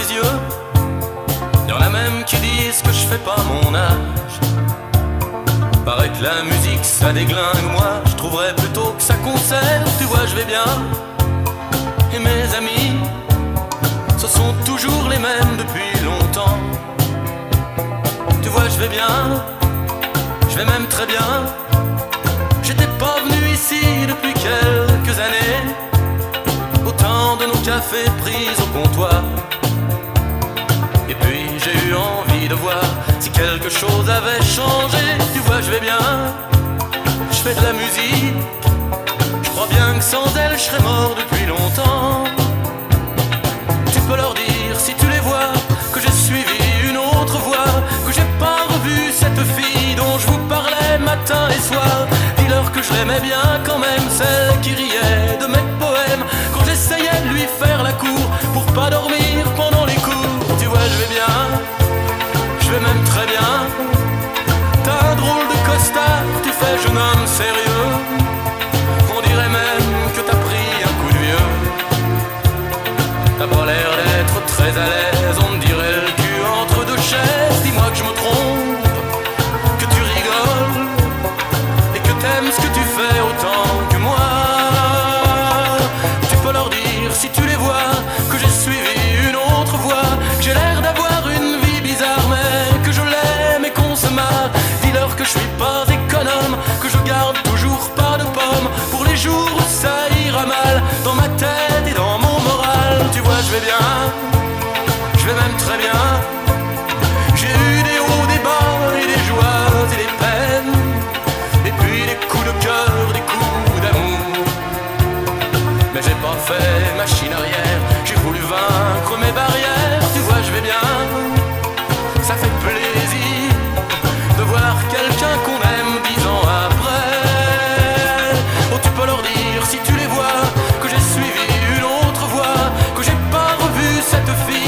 les yeux. Y'en a même qui disent que je fais pas mon âge. Paraît que la musique ça déglingue, moi je trouverais plutôt que ça conserve. Tu vois je vais bien, et mes amis ce sont toujours les mêmes depuis longtemps. Tu vois je vais bien, je vais même très bien. J'étais pas venu ici depuis quelques années, au temps de nos cafés pris au comptoir. Et puis j'ai eu envie de voir si quelque chose avait changé. Tu vois je vais bien, je fais de la musique. Je crois bien que sans elle je serais mort depuis longtemps. Tu peux leur dire si tu les vois que j'ai suivi une autre voie, que j'ai pas revu cette fille dont je vous parlais matin et soir. Dis-leur que je l'aimais bien quand même, celle qui riait de mes poèmes quand j'essayais de lui faire la cour pour pas dormir pendant les cours. Tu vois je vais bien, je vais même très bien. T'as un drôle de costard, tu fais jeune homme sérieux. On dirait même que t'as pris un coup de vieux. T'as pas l'air d'être très à l'aise, on me dirait le cul entre deux chaises. Dis-moi que je me trompe, que tu rigoles et que t'aimes ce que tu fais autant que moi. Tu peux leur dire si tu les vois que j'ai suivi une autre voie, que j'ai l'air d'avoir une vie bizarre mais que je l'aime et qu'on se marre. Dis-leur que je suis pas économe, que je garde toujours pas de pommes pour les jours où ça ira mal dans ma tête et dans mon moral. Tu vois je vais bien, je vais même très bien. J'ai eu des hauts, des bas et des joies et des peines, et puis des coups de cœur, des coups d'amour. Mais j'ai pas fait machine arrière, j'ai voulu vaincre mes barrières. Tu vois je vais bien, ça fait plaisir de voir quelqu'un qu'on aime 10 ans après. Oh tu peux leur dire si tu les vois que j'ai suivi une autre voie, que j'ai pas revu cette fille